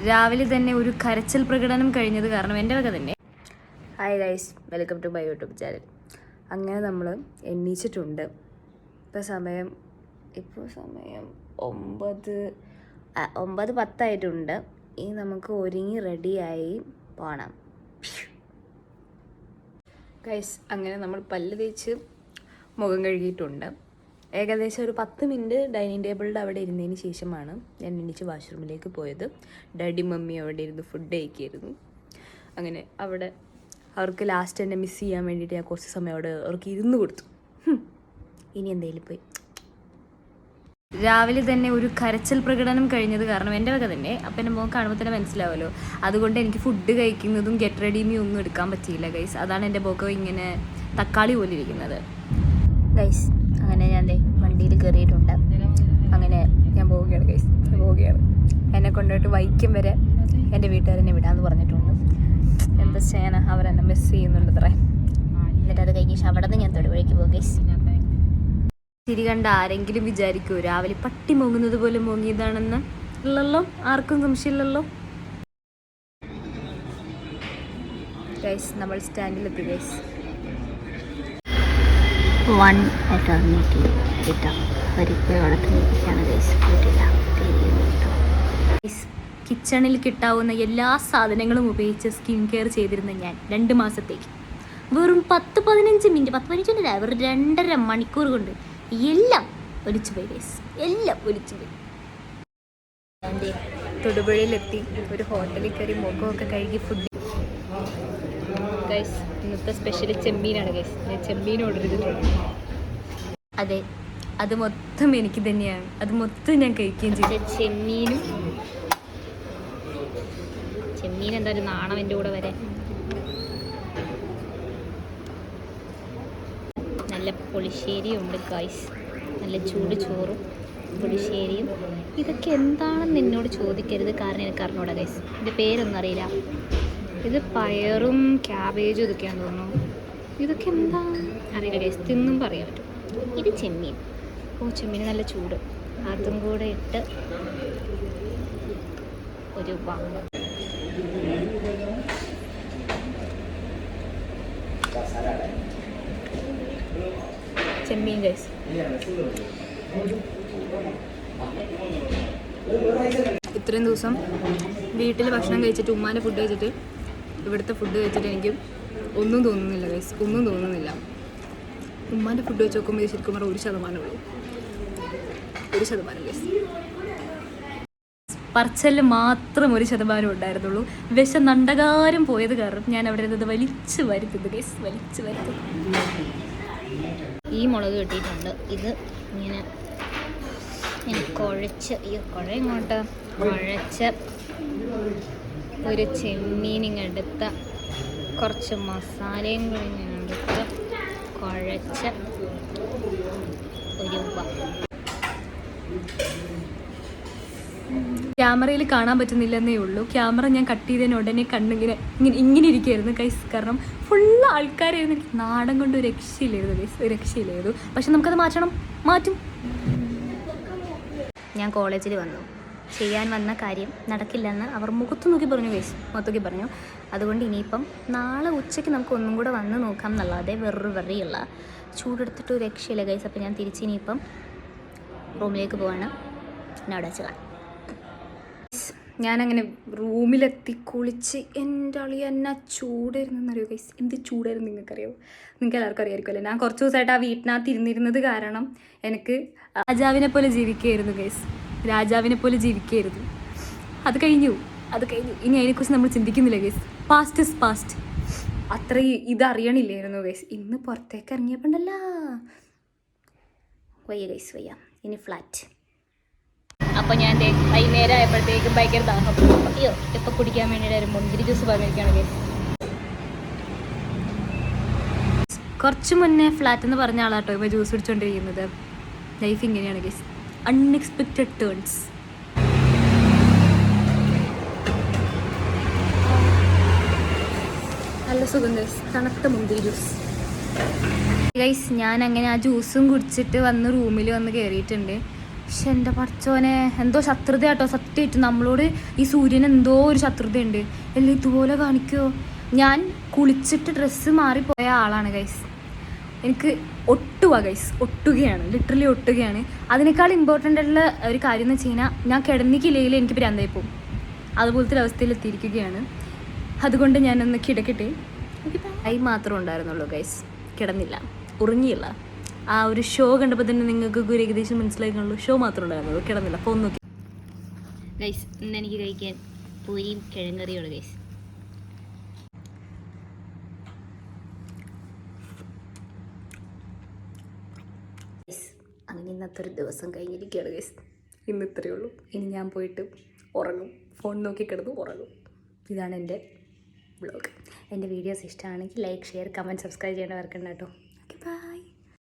രാവിലെ തന്നെ ഒരു കരച്ചിൽ പ്രകടനം കഴിഞ്ഞത് കാരണം എൻ്റെ വക തന്നെ. Hi guys, welcome to my YouTube channel. അങ്ങനെ നമ്മൾ എണ്ണീച്ചിട്ടുണ്ട്. ഇപ്പോൾ സമയം 9:10 ഇനി നമുക്ക് ഒരുങ്ങി റെഡിയായി പോകണം ഗൈസ്. അങ്ങനെ നമ്മൾ പല്ല് തേച്ച് മുഖം കഴുകിയിട്ടുണ്ട്. ഏകദേശം ഒരു 10 മിനിറ്റ് ഡൈനിങ് ടേബിളിൻ്റെ അവിടെ ഇരുന്നതിന് ശേഷമാണ് ഞാൻ എണീച്ച് വാഷ്റൂമിലേക്ക് പോയത്. ഡാഡി മമ്മി അവിടെ ഇരുന്ന് ഫുഡ് കഴിക്കായിരുന്നു. അങ്ങനെ അവിടെ അവർക്ക് ലാസ്റ്റ് എന്നെ മിസ് ചെയ്യാൻ വേണ്ടിയിട്ട് ഞാൻ കുറച്ച് സമയം അവിടെ അവർക്ക് ഇരുന്ന് കൊടുത്തു. ഇനി എന്തെങ്കിലും പോയി. രാവിലെ തന്നെ ഒരു കരച്ചിൽ പ്രകടനം കഴിഞ്ഞത് കാരണം എൻ്റെ വക തന്നെ. അപ്പം എൻ്റെ മുഖം കാണുമ്പോൾ തന്നെ മനസ്സിലാവുമല്ലോ. അതുകൊണ്ട് എനിക്ക് ഫുഡ് കഴിക്കുന്നതും ഗെറ്റ് റെഡിയും ഒന്നും എടുക്കാൻ പറ്റിയില്ല ഗൈസ്. അതാണ് എൻ്റെ മുഖം ഇങ്ങനെ തക്കാളി പോലെ ഇരിക്കുന്നത് ഗൈസ്. അങ്ങനെ ഞാൻ വണ്ടിയിൽ കയറിയിട്ടുണ്ട്. അങ്ങനെ ഞാൻ പോവുകയാണ് ഗൈസ്, പോവുകയാണ്. എന്നെ കൊണ്ടുപോയിട്ട് വൈക്കം വരെ എൻ്റെ വീട്ടുകാരെന്നെ വിടാമെന്ന് പറഞ്ഞിട്ടുണ്ട്. എന്താ ചെയ്യാനാ, അവരെന്നെ മിസ് ചെയ്യുന്നുണ്ടത്രേ. എന്നിട്ട് അത് കഴിഞ്ഞ് അവിടെ നിന്ന് ഞാൻ തൊടുവഴിക്ക് പോകും ഗൈസ്. ചിരി കണ്ട ആരെങ്കിലും വിചാരിക്കുമോ രാവിലെ പട്ടി മോങ്ങുന്നത് പോലെ മോങ്ങിയതാണെന്ന്? ഇല്ലല്ലോ, ആർക്കും സംശയമില്ലല്ലോ ഗൈസ്. നമ്മൾ സ്റ്റാൻഡിലെത്തി ഗൈസ്. കിച്ചണിൽ കിട്ടാവുന്ന എല്ലാ സാധനങ്ങളും ഉപയോഗിച്ച് സ്കിൻ കെയർ ചെയ്തിരുന്ന ഞാൻ 2 മാസത്തേക്ക് വെറും 10-15 മിനിറ്റ് വെറും 2.5 മണിക്കൂർ കൊണ്ട് എല്ലാം ഒലിച്ചു പോയി ഗൈസ്, എല്ലാം ഒലിച്ചു പോയി. തൊടുപുഴയിലെത്തി ഒരു ഹോട്ടലിൽ കയറി മുഖമൊക്കെ കഴുകി ഫുഡ് ഗൈസ്. ഇന്നത്തെ സ്പെഷ്യൽ ചെമ്മീനാണ് ഗൈസ്. ഞാൻ ചെമ്മീൻ ഓർഡർ ചെയ്തിട്ടുണ്ട്. അതെ, അത് മൊത്തം എനിക്ക് തന്നെയാണ്. അത് മൊത്തം ഞാൻ കഴിക്കുകയും ചെയ്തു. ചെമ്മീൻ എന്തായാലും നാണം എൻ്റെ കൂടെ വരെ. നല്ല പുളിശ്ശേരിയും ഉണ്ട് ഗൈസ്, നല്ല ചൂട് ചോറും പുളിശ്ശേരിയും. ഇതൊക്കെ എന്താണെന്ന് എന്നോട് ചോദിക്കരുത്, കാരണം എനിക്ക് അറിഞ്ഞൂടാ ഗൈസ്. ഇതിൻ്റെ പേരൊന്നും അറിയില്ല. ഇത് പയറും ക്യാബേജും ഇതൊക്കെയാണെന്ന് തോന്നുന്നു. ഇതൊക്കെ എന്താ അറിയില്ല ഗൈസ്, തിന്നും പറയാൻ പറ്റും. ഇത് ചെമ്മീൻ. ചെമ്മീൻ നല്ല ചൂട്, അതും കൂടെ ഇട്ട് ഒരു ചെമ്മീൻ ഗൈസ്. ഇത്രയും ദിവസം വീട്ടിൽ ഭക്ഷണം കഴിച്ചിട്ട്, ഉമ്മാൻ്റെ ഫുഡ് കഴിച്ചിട്ട്, ഇവിടുത്തെ ഫുഡ് കഴിച്ചിട്ട് എനിക്ക് ഒന്നും തോന്നുന്നില്ല ഗൈസ്, ഒന്നും തോന്നുന്നില്ല. ഉമ്മാൻ്റെ ഫുഡ് വെച്ച് നോക്കുമ്പോൾ ഇത് ശരിക്കും പറഞ്ഞാൽ 1% ഉള്ളൂ. 1% ഗൈസ്. പറച്ചല് മാത്രം 1% ഉണ്ടായിരുന്നുള്ളൂ. വിഷം നണ്ടകാരം പോയത് കാരണം ഞാൻ അവിടെ ഇരുന്നത് വലിച്ചു വരുത്തുന്നു ഗൈസ്, വലിച്ചു വരുത്തുന്നു. ഈ മുളക് കിട്ടിയിട്ടുണ്ട്. ഇത് ഇങ്ങനെ കുഴച്ച്, ഈ കുഴ ഇങ്ങോട്ട് കുഴച്ച് ഒരു ചെമ്മീനിങ്ങെടുത്ത കുറച്ച് മസാലയും കൂടി ഇങ്ങനെ എടുത്ത് കുഴച്ച് ഒരു ക്യാമറയിൽ കാണാൻ പറ്റുന്നില്ലെന്നേ ഉള്ളൂ. ക്യാമറ ഞാൻ കട്ട് ചെയ്തതിന് ഉടനെ ഇങ്ങനെ ഇരിക്കുകയായിരുന്നു ഗൈസ്. കാരണം ഫുള്ള് ആൾക്കാരായിരുന്നു. നാടൻ കൊണ്ട് ഒരു രക്ഷയില്ലായിരുന്നു ഗൈസ്, ഒരു രക്ഷയില്ലായിരുന്നു. പക്ഷെ നമുക്കത് മാറ്റും. ഞാൻ കോളേജിൽ വന്നു. ചെയ്യാൻ വന്ന കാര്യം നടക്കില്ലെന്ന് അവർ മുഖത്ത് നോക്കി പറഞ്ഞു ഗൈസ്, മുഖത്തൊക്കെ പറഞ്ഞു. അതുകൊണ്ട് ഇനിയിപ്പം നാളെ ഉച്ചയ്ക്ക് നമുക്ക് ഒന്നും കൂടെ വന്ന് നോക്കാം എന്നല്ലാതെ വെറിയുള്ള ചൂടെടുത്തിട്ട് ഒരു രക്ഷയില്ല ഗൈസ്. അപ്പം ഞാൻ തിരിച്ചിനിയിപ്പം റൂമിലേക്ക് പോവാണ്. എന്നെ അവിടെ വെച്ച് കാണാം. ഞാനങ്ങനെ റൂമിലെത്തി കുളിച്ച് എൻ്റെ അളി എന്നാ ചൂടായിരുന്നെന്നറിയോ ഗൈസ്. എന്ത് ചൂടായിരുന്നു നിങ്ങൾക്കറിയോ? നിങ്ങൾക്ക് എല്ലാവർക്കും അറിയാമായിരിക്കുമല്ലോ. ഞാൻ കുറച്ച് ദിവസമായിട്ട് ആ വീട്ടിനകത്ത് ഇരുന്നിരുന്നത് കാരണം എനിക്ക് രാജാവിനെ പോലെ ജീവിക്കുകയായിരുന്നു ഗൈസ്, രാജാവിനെ പോലെ ജീവിക്കുകയായിരുന്നു. അത് കഴിഞ്ഞു. ഇനി അതിനെക്കുറിച്ച് നമ്മൾ ചിന്തിക്കുന്നില്ല ഗൈസ്. Past is past. അത്രയും ഇതറിയണില്ലായിരുന്നു ഗൈസ്. ഇന്ന് പുറത്തേക്ക് ഇറങ്ങിയപ്പോണ്ടല്ല വയ്യ ഗൈസ്, വയ്യ. ഇനി ഫ്ലാറ്റ്. അപ്പോൾ ഞാൻ വൈകുന്നേരം ആയപ്പോഴത്തേക്കും ഭയങ്കര ദാഹം. അയ്യോ, ഇപ്പം കുടിക്കാൻ വേണ്ടിയിട്ട് ഒരു മുന്തിരി ജ്യൂസ് പറഞ്ഞിരിക്കുകയാണ് ഗൈസ്. കുറച്ച് മുന്നേ ഫ്ലാറ്റ് എന്ന് പറഞ്ഞ ആളാട്ടോ ഇപ്പോൾ ജ്യൂസ് കുടിച്ചുകൊണ്ടിരിക്കുന്നത്. ലൈഫ് ഇങ്ങനെയാണ് ഗൈസ്, അൺഎക്സ്പെക്റ്റഡ് ടേൺസ്. നല്ല സുഖം ഗൈസ്, തണുത്ത മുന്തിരി ജ്യൂസ് ഗൈസ്. ഞാൻ അങ്ങനെ ആ ജ്യൂസും കുടിച്ചിട്ട് വന്ന് റൂമിൽ വന്ന് കയറിയിട്ടുണ്ട്. പക്ഷെ എൻ്റെ പടച്ചോനെ എന്തോ ശത്രുത കേട്ടോ, സത്യമായിട്ട് നമ്മളോട് ഈ സൂര്യൻ എന്തോ ഒരു ശത്രുതയുണ്ട്. എല്ലാം ഇതുപോലെ കാണിക്കുമോ? ഞാൻ കുളിച്ചിട്ട് ഡ്രസ്സ് മാറിപ്പോയ ആളാണ് ഗൈസ്. എനിക്ക് ഒട്ടുകയാണ്, ലിറ്ററലി ഒട്ടുകയാണ്. അതിനേക്കാൾ ഇമ്പോർട്ടൻ്റ് ആയിട്ടുള്ള ഒരു കാര്യം എന്ന് വെച്ച് കഴിഞ്ഞാൽ ഞാൻ കിടന്നിക്കില്ലെങ്കിൽ എനിക്ക് ഭ്രാന്തായി പോകും. അതുപോലത്തെ അവസ്ഥയിൽ എത്തിയിരിക്കുകയാണ്. അതുകൊണ്ട് ഞാനൊന്ന് കിടക്കട്ടെ. കൈ മാത്രമേ ഉണ്ടായിരുന്നുള്ളൂ ഗൈസ്, കിടന്നില്ല, ഉറങ്ങിയില്ല. ആ ഒരു ഷോ കണ്ടപ്പോൾ തന്നെ നിങ്ങൾക്ക് ഒരു ഏകദേശം മനസ്സിലാക്കുള്ളൂ. ഷോ മാത്രമേ ഉണ്ടായിരുന്നുള്ളൂ, കിടന്നില്ല. ഫോൺ നോക്കി ഗൈസ്. ഇന്ന് എനിക്ക് കഴിക്കാൻ പൂരിയും കിഴങ്ങറിയാണ് ഗൈസ്. അങ്ങനെ ഇന്നത്തെ ഒരു ദിവസം കഴിഞ്ഞിരിക്കുകയാണ് ഗൈസ്. ഇന്ന് ഇത്രയേ ഉള്ളൂ. ഇനി ഞാൻ പോയിട്ട് ഉറങ്ങും, ഫോൺ നോക്കി കിടന്ന് ഉറങ്ങും. ഇതാണ് എൻ്റെ വ്ളോഗ്. എൻ്റെ വീഡിയോസ് ഇഷ്ടമാണെങ്കിൽ ലൈക്ക്, ഷെയർ, കമൻറ്റ്, സബ്സ്ക്രൈബ് ചെയ്യേണ്ട മറക്കണ്ട കേട്ടോ.